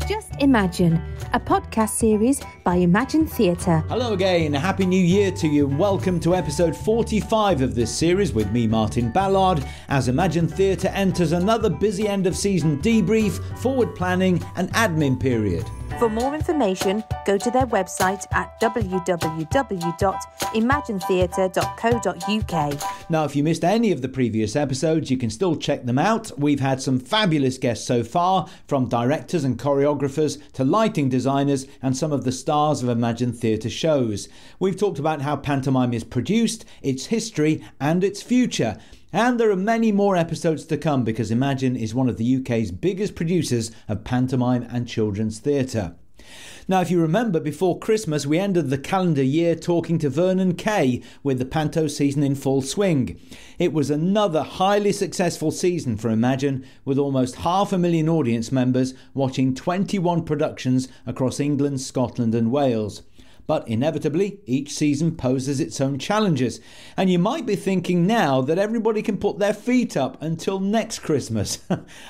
Just Imagine, a podcast series by Imagine Theatre. Hello again, a happy new year to you and welcome to episode 45 of this series with me, Martin Ballard, as Imagine Theatre enters another busy end of season debrief, forward planning and admin period. For more information, go to their website at www.imaginetheatre.co.uk. Now, if you missed any of the previous episodes, you can still check them out. We've had some fabulous guests so far, from directors and choreographers to lighting designers and some of the stars of Imagine Theatre shows. We've talked about how pantomime is produced, its history and its future. And there are many more episodes to come because Imagine is one of the UK's biggest producers of pantomime and children's theatre. Now, if you remember, before Christmas, we ended the calendar year talking to Vernon Kay with the Panto season in full swing. It was another highly successful season for Imagine, with almost 500,000 audience members watching 21 productions across England, Scotland and Wales. But inevitably, each season poses its own challenges. And you might be thinking now that everybody can put their feet up until next Christmas.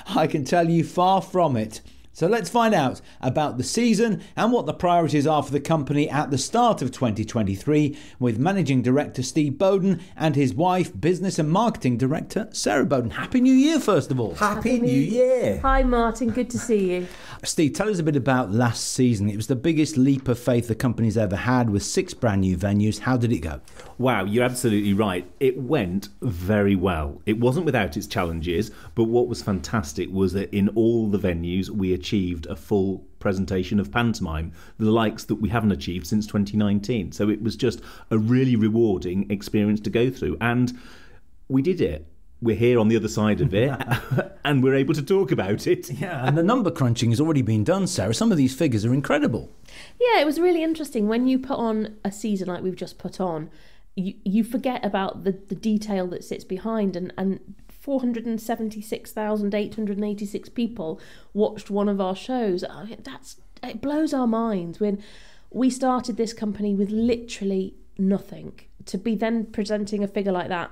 I can tell you far from it. So let's find out about the season and what the priorities are for the company at the start of 2023 with Managing Director Steve Bowden and his wife, Business and Marketing Director Sarah Bowden. Happy New Year, first of all. Happy New Year. Hi Martin, good to see you. Steve, tell us a bit about last season. It was the biggest leap of faith the company's ever had with 6 brand new venues. How did it go? Wow, you're absolutely right. It went very well. It wasn't without its challenges, but what was fantastic was that in all the venues we achieved a full presentation of pantomime, the likes that we haven't achieved since 2019. So it was just a really rewarding experience to go through. And we did it. We're here on the other side of it and we're able to talk about it. Yeah, and the number crunching has already been done, Sarah. Some of these figures are incredible. Yeah, it was really interesting. When you put on a season like we've just put on, you forget about the detail that sits behind, and 476,886 people watched one of our shows. It blows our minds. When we started this company with literally nothing, to be then presenting a figure like that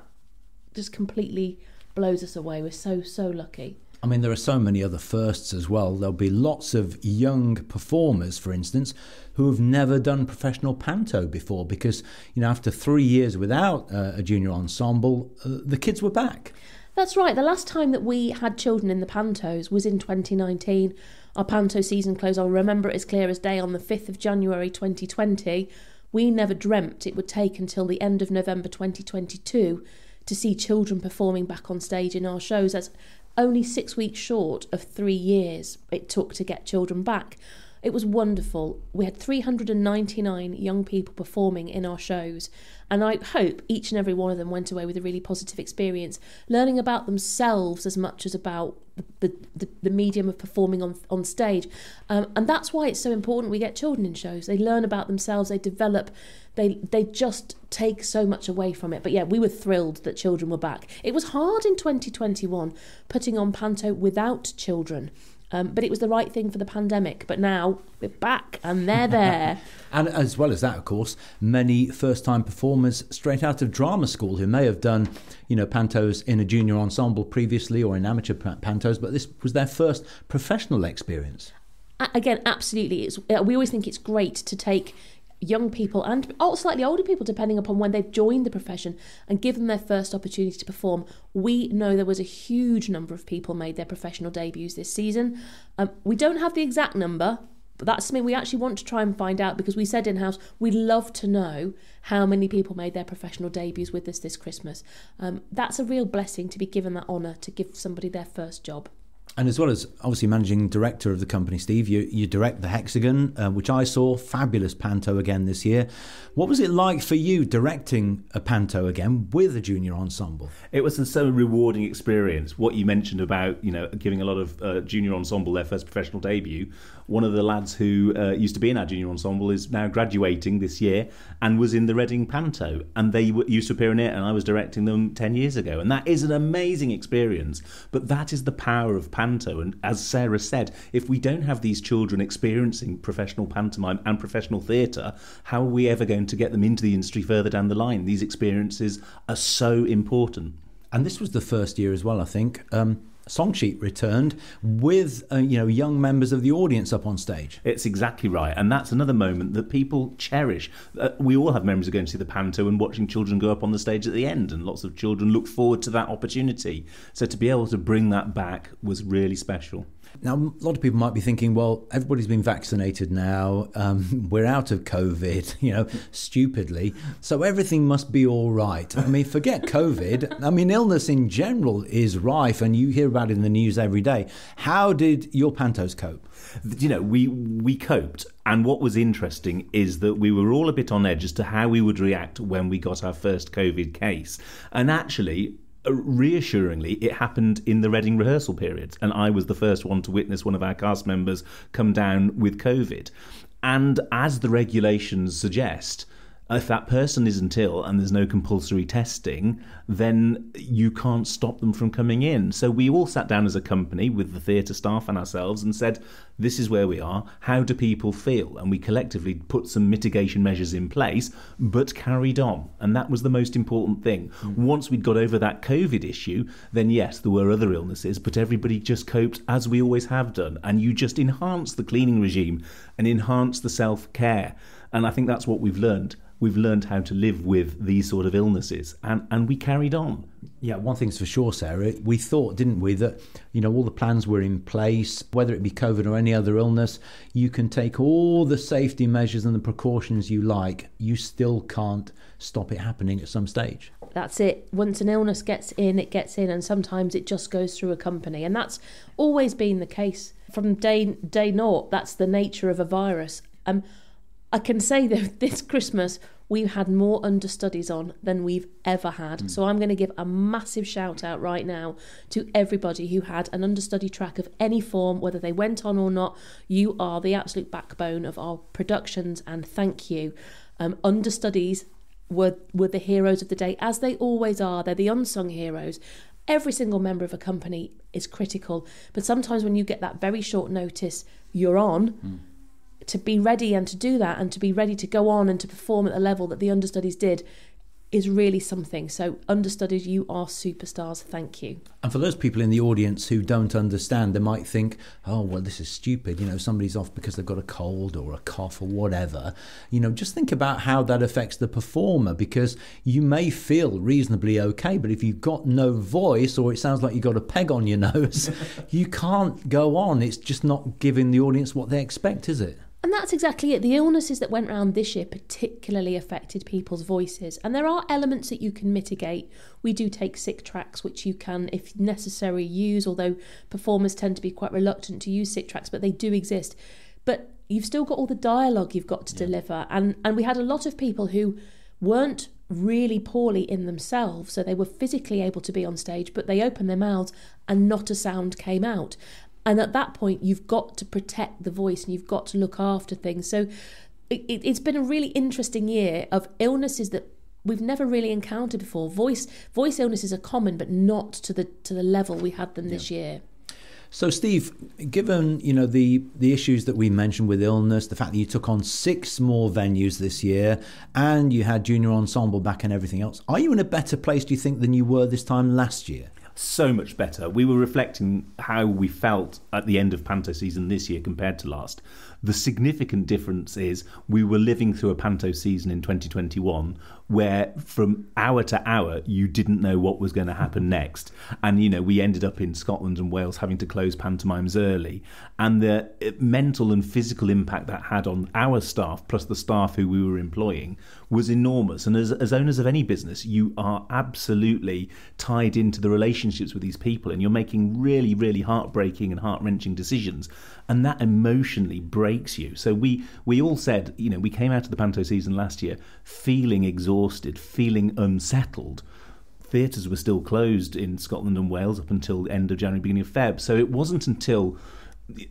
just completely blows us away. We're so lucky. I mean, there are so many other firsts as well. There'll be lots of young performers, for instance, who have never done professional panto before because, after 3 years without a junior ensemble, the kids were back. That's right. The last time that we had children in the pantos was in 2019. Our panto season closed. I'll remember it as clear as day on the 5th of January 2020. We never dreamt it would take until the end of November 2022 to see children performing back on stage in our shows. That's only 6 weeks short of 3 years it took to get children back. It was wonderful. We had 399 young people performing in our shows, and I hope each and every one of them went away with a really positive experience, learning about themselves as much as about the medium of performing on stage. And that's why it's so important we get children in shows. They learn about themselves, they develop, they just take so much away from it. But yeah, we were thrilled that children were back. It was hard in 2021 putting on panto without children. But it was the right thing for the pandemic. But now we're back and they're there. And as well as that, of course, many first-time performers straight out of drama school who may have done, pantos in a junior ensemble previously or in amateur pantos, but this was their first professional experience. Again, absolutely. We always think it's great to take young people and slightly older people, depending upon when they've joined the profession, and give them their first opportunity to perform. We know there was a huge number of people made their professional debuts this season. We don't have the exact number, but that's something we actually want to try and find out, because we said in-house we'd love to know how many people made their professional debuts with us this Christmas. That's a real blessing to be given that honour, to give somebody their first job. And as well as obviously managing director of the company, Steve, you direct the Hexagon, which I saw, fabulous panto again this year. What was it like for you directing a panto again with a junior ensemble? It was a so rewarding experience. What you mentioned about, giving a lot of junior ensemble their first professional debut. One of the lads who used to be in our junior ensemble is now graduating this year and was in the Reading Panto. And they used to appear in it, and I was directing them 10 years ago. And that is an amazing experience. But that is the power of panto. And as Sarah said, if we don't have these children experiencing professional pantomime and professional theatre, how are we ever going to get them into the industry further down the line? These experiences are so important. And this was the first year as well, I think. song sheet returned with young members of the audience up on stage. It's exactly right, and that's another moment that people cherish. We all have memories of going to see the Panto and watching children go up on the stage at the end, and lots of children look forward to that opportunity. So to be able to bring that back was really special. Now, a lot of people might be thinking, well, everybody's been vaccinated now, we're out of COVID, stupidly, so everything must be all right. I mean, forget COVID. I mean, illness in general is rife, and you hear about it in the news every day. How did your Pantos cope? We coped, and what was interesting is that we were all a bit on edge as to how we would react when we got our first COVID case. And actually, reassuringly, it happened in the Reading rehearsal periods, and I was the first one to witness one of our cast members come down with COVID. And as the regulations suggest, if that person isn't ill and there's no compulsory testing, then you can't stop them from coming in. So we all sat down as a company with the theatre staff and ourselves and said, this is where we are. How do people feel? And we collectively put some mitigation measures in place, but carried on. And that was the most important thing. Once we'd got over that COVID issue, then yes, there were other illnesses, but everybody just coped as we always have done. And you just enhance the cleaning regime and enhance the self-care. And I think that's what we've learned. We've learned how to live with these sort of illnesses, and we carried on. Yeah, one thing's for sure, Sarah. We thought, didn't we, that all the plans were in place, whether it be COVID or any other illness, you can take all the safety measures and the precautions you like. You still can't stop it happening at some stage. That's it. Once an illness gets in, it gets in, and sometimes it just goes through a company. And that's always been the case from day naught. That's the nature of a virus. I can say that this Christmas we've had more understudies on than we've ever had. So I'm going to give a massive shout out right now to everybody who had an understudy track of any form, whether they went on or not. You are the absolute backbone of our productions, and thank you. Understudies were the heroes of the day, as they always are. They're the unsung heroes. Every single member of a company is critical, but sometimes when you get that very short notice, you're on. To be ready and to do that, and to be ready to go on and to perform at the level that the understudies did, is really something. So understudies, you are superstars. Thank you. And for those people in the audience who don't understand, they might think, oh, well, this is stupid. Somebody's off because they've got a cold or a cough or whatever. Just think about how that affects the performer, because you may feel reasonably okay, but if you've got no voice, or it sounds like you've got a peg on your nose, you can't go on. It's just not giving the audience what they expect, is it? And that's exactly it. The illnesses that went around this year particularly affected people's voices. And there are elements that you can mitigate. We do take sick tracks, which you can, if necessary, use, although performers tend to be quite reluctant to use sick tracks, but they do exist. But you've still got all the dialogue you've got to deliver. And we had a lot of people who weren't really poorly in themselves, so they were physically able to be on stage, but they opened their mouths and not a sound came out. And at that point, you've got to protect the voice and you've got to look after things. So it's been a really interesting year of illnesses that we've never really encountered before. Voice illnesses are common, but not to the level we had them this year. So, Steve, given the issues that we mentioned with illness, the fact that you took on 6 more venues this year, and you had junior ensemble back and everything else, are you in a better place, do you think, than you were this time last year? So much better. We were reflecting how we felt at the end of Panto season this year compared to last. The significant difference is we were living through a Panto season in 2021 where from hour to hour you didn't know what was going to happen next. And, we ended up in Scotland and Wales having to close pantomimes early. And the mental and physical impact that had on our staff, plus the staff who we were employing, was enormous. And as owners of any business, you are absolutely tied into the relationships with these people, and you're making really, really heartbreaking and heart-wrenching decisions. And that emotionally breaks you. So we all said, we came out of the Panto season last year feeling exhausted, feeling unsettled. Theatres were still closed in Scotland and Wales up until the end of January, beginning of Feb. So it wasn't until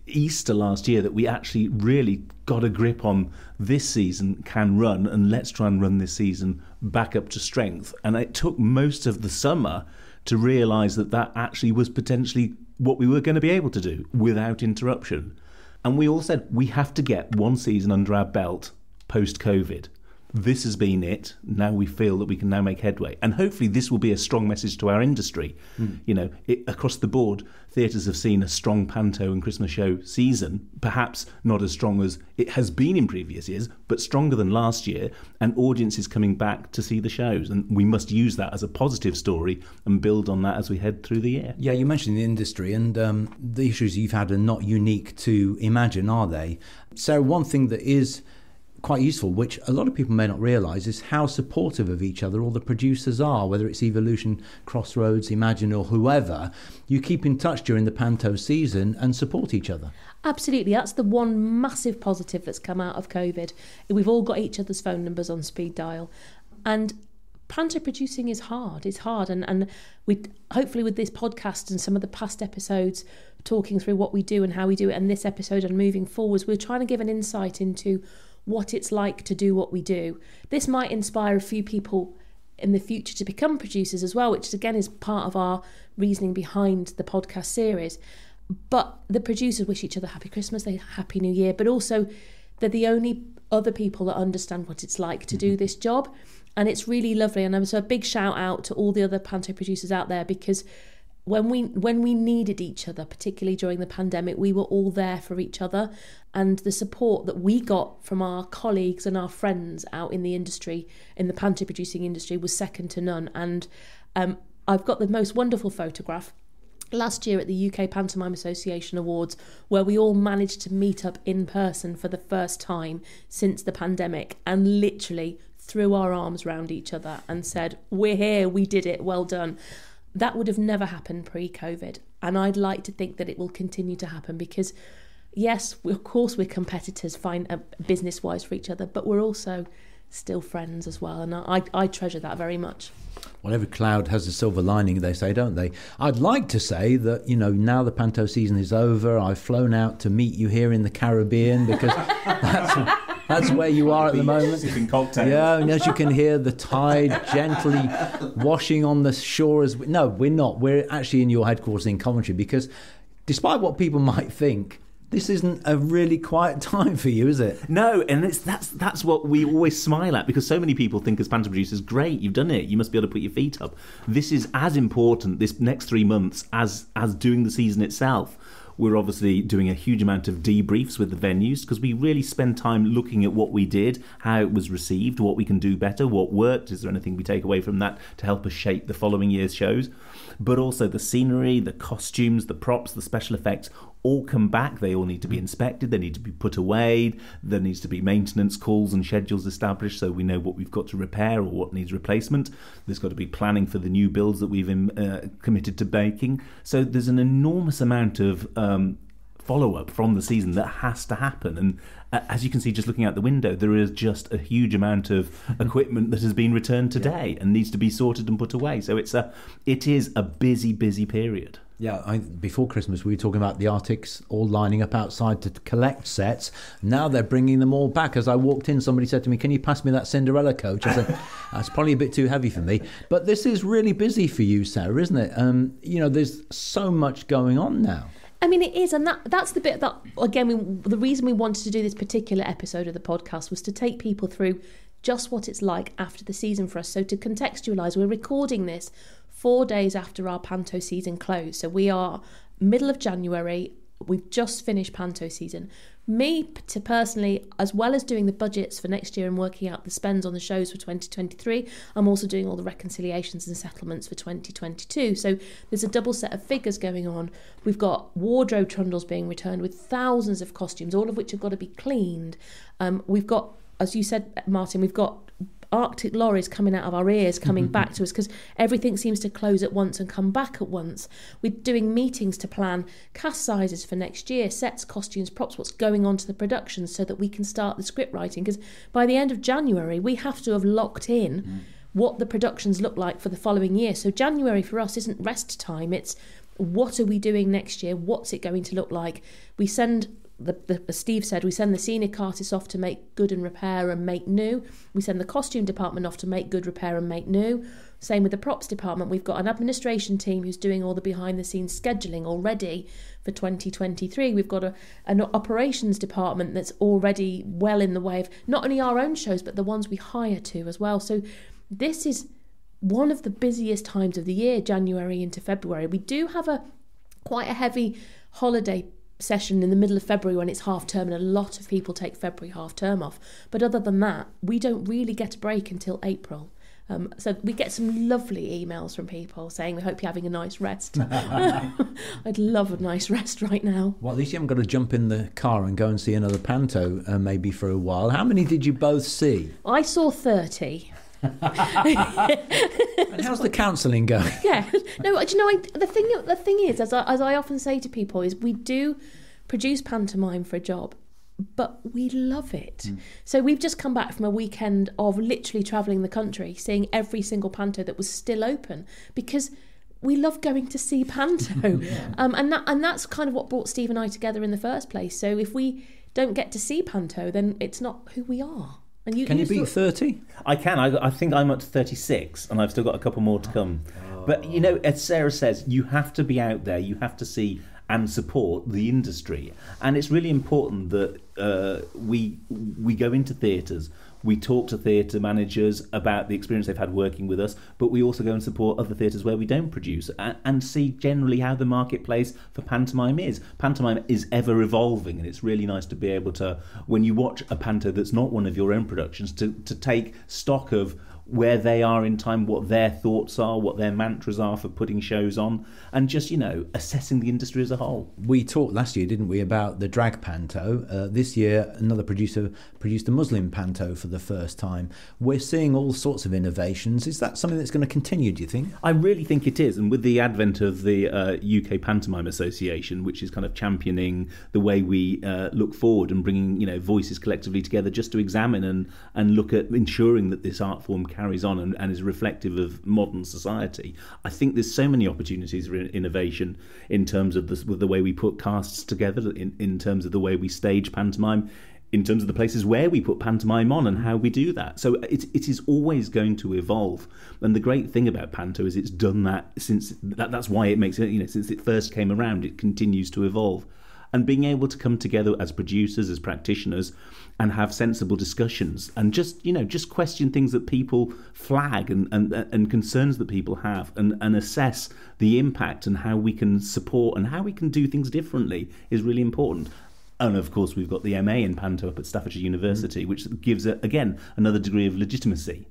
Easter last year that we actually really got a grip on this season can run, and let's try and run this season back up to strength. And it took most of the summer to realise that actually was potentially what we were going to be able to do without interruption. And we all said we have to get one season under our belt post-COVID. this has been it. Now we feel that we can now make headway. And hopefully this will be a strong message to our industry. Across the board, theatres have seen a strong Panto and Christmas show season, perhaps not as strong as it has been in previous years, but stronger than last year, and audiences coming back to see the shows. And we must use that as a positive story and build on that as we head through the year. Yeah, you mentioned the industry, and the issues you've had are not unique to Imagine, are they? So one thing that is quite useful, which a lot of people may not realise, is how supportive of each other all the producers are, whether it's Evolution, Crossroads, Imagine or whoever. You keep in touch during the Panto season and support each other. Absolutely. That's the one massive positive that's come out of COVID. We've all got each other's phone numbers on speed dial. And Panto producing is hard. It's hard. And we hopefully with this podcast and some of the past episodes talking through what we do and how we do it, and this episode and moving forwards, we're trying to give an insight into what it's like to do what we do. This might inspire a few people in the future to become producers as well, which again is part of our reasoning behind the podcast series. But the producers wish each other happy Christmas, happy New Year, but also they're the only other people that understand what it's like to do this job. And it's really lovely. And so a big shout out to all the other Panto producers out there, because when we needed each other, particularly during the pandemic, we were all there for each other. And the support that we got from our colleagues and our friends out in the industry, in the Panto producing industry, was second to none. And I've got the most wonderful photograph last year at the UK Pantomime Association Awards, where we all managed to meet up in person for the first time since the pandemic and literally threw our arms around each other and said, "We're here, we did it, well done." That would have never happened pre-COVID, and I'd like to think that it will continue to happen because, yes, of course we're competitors, business-wise for each other, but we're also still friends as well, and I treasure that very much. Well, every cloud has a silver lining, they say, don't they? I'd like to say that, now the Panto season is over, I've flown out to meet you here in the Caribbean, because that's where you are at the moment. Sipping cocktails. Yeah, and as you can hear, the tide gently washing on the shore. No, we're not. We're actually in your headquarters in Coventry, because despite what people might think, this isn't a really quiet time for you, is it? No, and that's what we always smile at, because so many people think as Panto producers, great, you've done it, you must be able to put your feet up. This is as important, this next 3 months, as doing the season itself. We're obviously doing a huge amount of debriefs with the venues, because we really spend time looking at what we did, how it was received, what we can do better, what worked, is there anything we take away from that to help us shape the following year's shows. But also the scenery, the costumes, the props, the special effects all come back. They all need to be inspected, they need to be put away, there needs to be maintenance calls and schedules established so we know what we've got to repair or what needs replacement. There's got to be planning for the new builds that we've committed to making. So there's an enormous amount of follow-up from the season that has to happen, and as you can see just looking out the window, there is just a huge amount of equipment that has been returned today and needs to be sorted and put away. So it is a busy period. Yeah, before Christmas we were talking about the Arctics all lining up outside to collect sets. Now they're bringing them all back. As I walked in, somebody said to me, "Can you pass me that Cinderella coach?" I said, "That's probably a bit too heavy for me." But this is really busy for you, Sarah, isn't it? There's so much going on now. I mean, it is, and that's the bit that, again, the reason we wanted to do this particular episode of the podcast was to take people through just what it's like after the season for us. So to contextualise, we're recording this 4 days after our Panto season closed. So we are middle of January. We've just finished Panto season. Me, personally, as well as doing the budgets for next year and working out the spends on the shows for 2023, I'm also doing all the reconciliations and settlements for 2022. So there's a double set of figures going on. We've got wardrobe trundles being returned with thousands of costumes, all of which have got to be cleaned. We've got, as you said, Martin, we've got Arctic lorries coming out of our ears, coming back to us, because everything seems to close at once and come back at once. We're doing meetings to plan cast sizes for next year, sets, costumes, props, what's going on to the production, so that we can start the script writing, because by the end of January we have to have locked in what the productions look like for the following year. So January for us isn't rest time, it's what are we doing next year, what's it going to look like. We send as Steve said, we send the scenic artists off to make good and repair and make new. We send the costume department off to make good, repair and make new. Same with the props department. We've got an administration team who's doing all the behind-the-scenes scheduling already for 2023. We've got an operations department that's already well in the way of not only our own shows, but the ones we hire to as well. So this is one of the busiest times of the year, January into February. We do have quite a heavy holiday session in the middle of February when it's half term, and a lot of people take February half term off. But other than that, we don't really get a break until April. So we get some lovely emails from people saying, we hope you're having a nice rest. I'd love a nice rest right now. Well, at least you haven't got to jump in the car and go and see another panto maybe for a while. How many did you both see? I saw 30. And how's the counselling going? Yeah, no, do you know, the thing is, as I often say to people, is we do produce pantomime for a job, but we love it. So we've just come back from a weekend of literally travelling the country, seeing every single panto that was still open, because we love going to see panto. And that's kind of what brought Steve and I together in the first place. So if we don't get to see panto, then it's not who we are. And Can you beat 30? I can. I think I'm up to 36, and I've still got a couple more to come. But, you know, as Sarah says, you have to be out there. You have to see and support the industry. And it's really important that we go into theatres, we talk to theatre managers about the experience they've had working with us, but we also go and support other theatres where we don't produce and see generally how the marketplace for pantomime is. Pantomime is ever evolving, and it's really nice to be able to, when you watch a panto that's not one of your own productions, to take stock of where they are in time, what their thoughts are, what their mantras are for putting shows on, and just, you know, assessing the industry as a whole. We talked last year, didn't we, about the drag panto. This year, another producer produced a Muslim panto for the first time. We're seeing all sorts of innovations. Is that something that's going to continue, do you think? I really think it is, and with the advent of the UK Pantomime Association, which is kind of championing the way we look forward and bringing, you know, voices collectively together just to examine and look at ensuring that this art form carries on and is reflective of modern society. I think there's so many opportunities for innovation in terms of the way we put casts together, in terms of the way we stage pantomime, in terms of the places where we put pantomime on and how we do that. So it is always going to evolve. And the great thing about Panto is it's done that since that's why it makes it, you know, since it first came around, it continues to evolve. And being able to come together as producers, as practitioners, and have sensible discussions and just, you know, just question things that people flag and concerns that people have and assess the impact and how we can support and how we can do things differently is really important. And of course, we've got the MA in Panto up at Staffordshire University, which gives it, again, another degree of legitimacy.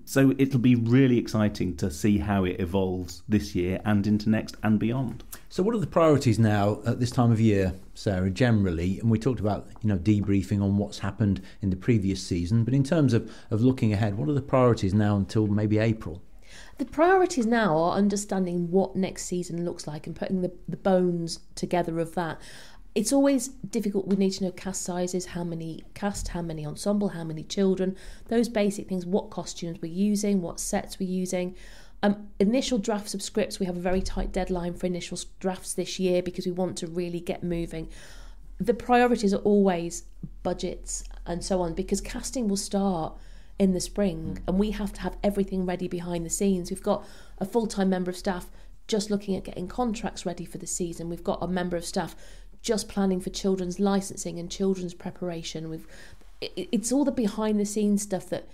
So it'll be really exciting to see how it evolves this year and into next and beyond. So what are the priorities now at this time of year, Sarah, generally? And we talked about, you know, debriefing on what's happened in the previous season, but in terms of looking ahead, what are the priorities now until maybe April? The priorities now are understanding what next season looks like and putting the bones together of that. It's always difficult. We need to know cast sizes, how many cast, how many ensemble, how many children, those basic things, what costumes we're using, what sets we're using. Initial drafts of scripts, we have a very tight deadline for initial drafts this year because we want to really get moving. The priorities are always budgets and so on, because casting will start in the spring and we have to have everything ready behind the scenes. We've got a full-time member of staff just looking at getting contracts ready for the season. We've got a member of staff just planning for children's licensing and children's preparation. It's all the behind the scenes stuff that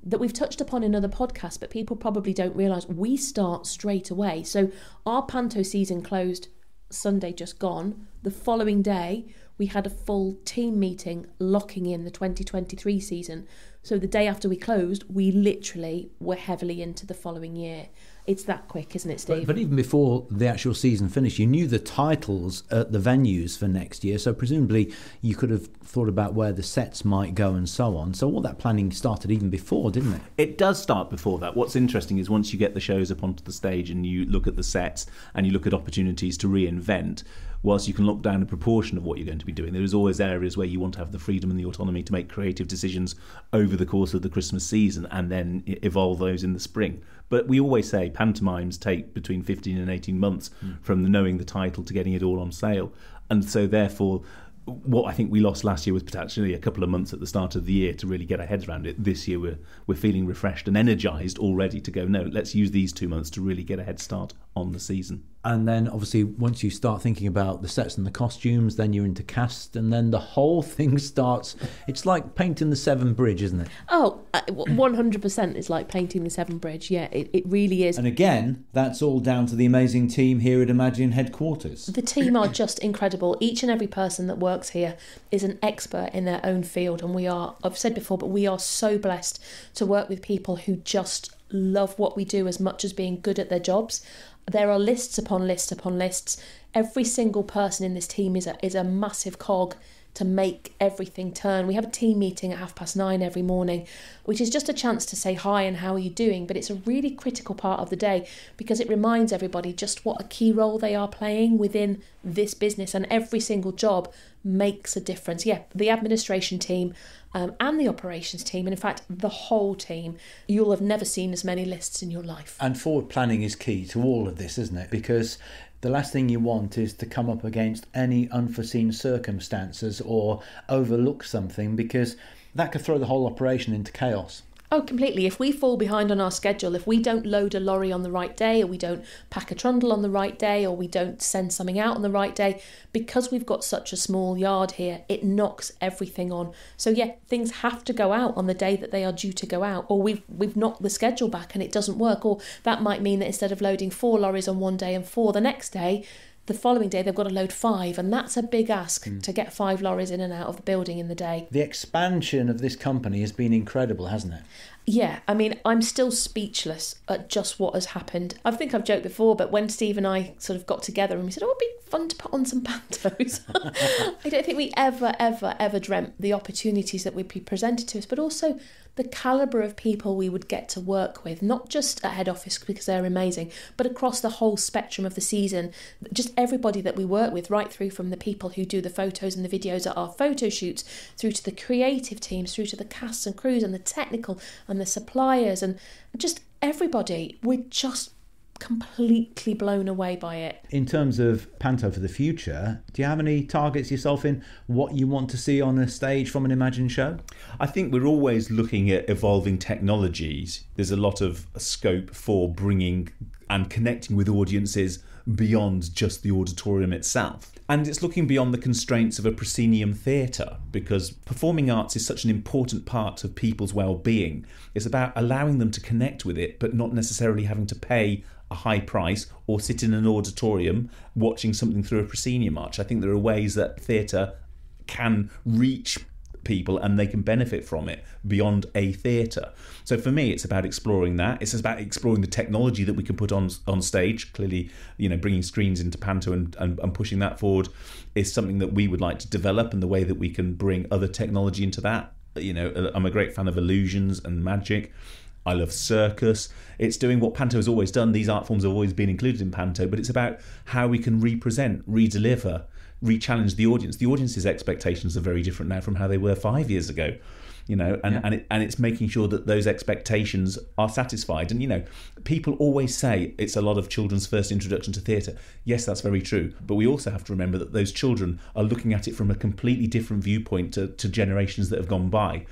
we've touched upon in other podcasts, but people probably don't realise we start straight away. So our Panto season closed Sunday just gone. The following day, we had a full team meeting locking in the 2023 season. So the day after we closed, we literally were heavily into the following year. It's that quick, isn't it, Steve? But even before the actual season finished, you knew the titles at the venues for next year, so presumably you could have thought about where the sets might go and so on. So all that planning started even before, didn't it? It does start before that. What's interesting is once you get the shows up onto the stage and you look at the sets and you look at opportunities to reinvent, whilst you can lock down a proportion of what you're going to be doing, there is always areas where you want to have the freedom and the autonomy to make creative decisions over the course of the Christmas season and then evolve those in the spring. But we always say pantomimes take between 15 and 18 months from knowing the title to getting it all on sale. And so therefore, what I think we lost last year was potentially a couple of months at the start of the year to really get our heads around it. This year we're feeling refreshed and energised already to go, no, let's use these 2 months to really get a head start on the season. And then obviously once you start thinking about the sets and the costumes, then you're into cast, and then the whole thing starts. It's like painting the Severn Bridge, isn't it? Oh, 100% it's like painting the Severn Bridge. Yeah, it really is. And again, that's all down to the amazing team here at Imagine headquarters. The team are just incredible. Each and every person that works here is an expert in their own field, and I've said before, but we are so blessed to work with people who just love what we do as much as being good at their jobs. There are lists upon lists upon lists. Every single person in this team is a massive cog to make everything turn. We have a team meeting at 9:30 every morning, which is just a chance to say hi and how are you doing, but it's a really critical part of the day because it reminds everybody just what a key role they are playing within this business, and every single job makes a difference. Yeah, the administration team and the operations team, and in fact the whole team, you'll have never seen as many lists in your life. And forward planning is key to all of this, isn't it? Because the last thing you want is to come up against any unforeseen circumstances or overlook something, because that could throw the whole operation into chaos. Oh, completely. If we fall behind on our schedule, if we don't load a lorry on the right day, or we don't pack a trundle on the right day, or we don't send something out on the right day, because we've got such a small yard here, it knocks everything on. So yeah, things have to go out on the day that they are due to go out, or we've knocked the schedule back and it doesn't work. Or that might mean that instead of loading 4 lorries on one day and 4 the next day, the following day they've got to load 5, and that's a big ask to get 5 lorries in and out of the building in the day. The expansion of this company has been incredible, hasn't it? Yeah, I mean, I'm still speechless at just what has happened. I think I've joked before, but when Steve and I sort of got together and we said, oh, it'd be fun to put on some pantos. I don't think we ever dreamt the opportunities that would be presented to us, but also the calibre of people we would get to work with, not just at head office because they're amazing, but across the whole spectrum of the season. Just everybody that we work with, right through from the people who do the photos and the videos at our photo shoots, through to the creative teams, through to the casts and crews and the technical and the suppliers, and just everybody. We're just completely blown away by it. In terms of Panto for the future, do you have any targets yourself in what you want to see on a stage from an Imagine show? I think we're always looking at evolving technologies. There's a lot of scope for bringing and connecting with audiences beyond just the auditorium itself. And it's looking beyond the constraints of a proscenium theatre, because performing arts is such an important part of people's well-being. It's about allowing them to connect with it, but not necessarily having to pay a high price or sit in an auditorium watching something through a proscenium arch. I think there are ways that theatre can reach people and they can benefit from it beyond a theatre. So for me, it's about exploring that. It's about exploring the technology that we can put on stage. Clearly, bringing screens into Panto and pushing that forward is something that we would like to develop, and the way that we can bring other technology into that. I'm a great fan of illusions and magic. I love circus. It's doing what Panto has always done. These art forms have always been included in Panto, but it's about how we can represent, re-deliver, re-challenge the audience. The audience's expectations are very different now from how they were 5 years ago, and it's making sure that those expectations are satisfied. And, people always say it's a lot of children's first introduction to theatre. Yes, that's very true. But we also have to remember that those children are looking at it from a completely different viewpoint to generations that have gone by.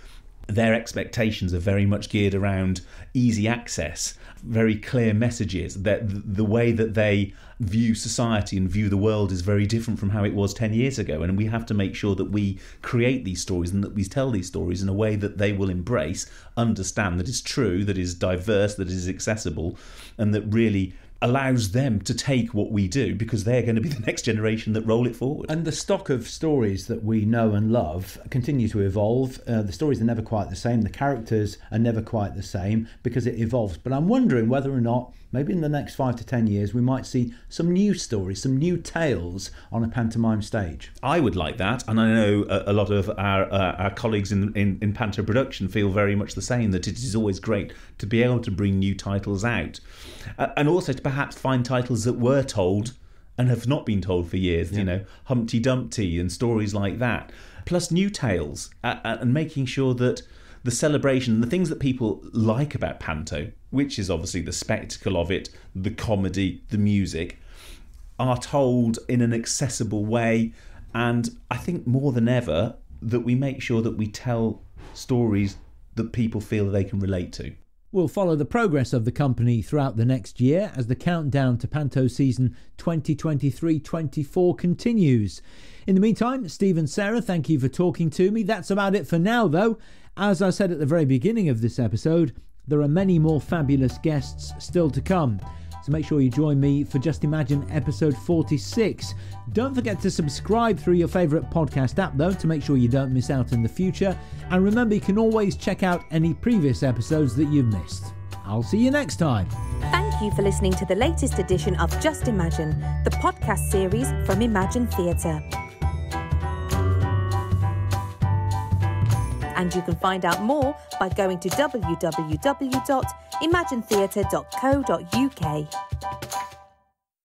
Their expectations are very much geared around easy access, very clear messages. That the way that they view society and view the world is very different from how it was 10 years ago. And we have to make sure that we create these stories and that we tell these stories in a way that they will embrace, understand, that is true, that is diverse, that is accessible, and that really allows them to take what we do, because they're going to be the next generation that roll it forward. And the stock of stories that we know and love continue to evolve. The stories are never quite the same. The characters are never quite the same because it evolves. But I'm wondering whether or not maybe in the next 5 to 10 years we might see some new stories, some new tales on a pantomime stage. I would like that, and I know a lot of our colleagues in Panto production feel very much the same, that it is always great to be able to bring new titles out, and also to perhaps find titles that were told and have not been told for years, Humpty Dumpty and stories like that, plus new tales, and making sure that the celebration, the things that people like about Panto, which is obviously the spectacle of it, the comedy, the music, are told in an accessible way And I think more than ever that we make sure that we tell stories that people feel they can relate to. We'll follow the progress of the company throughout the next year as the countdown to Panto season 2023-24 continues. In the meantime, Steve and Sarah, thank you for talking to me. That's about it for now, though. As I said at the very beginning of this episode, there are many more fabulous guests still to come. So make sure you join me for Just Imagine episode 46. Don't forget to subscribe through your favourite podcast app, though, to make sure you don't miss out in the future. And remember, you can always check out any previous episodes that you've missed. I'll see you next time. Thank you for listening to the latest edition of Just Imagine, the podcast series from Imagine Theatre. And you can find out more by going to www.imaginetheatre.co.uk.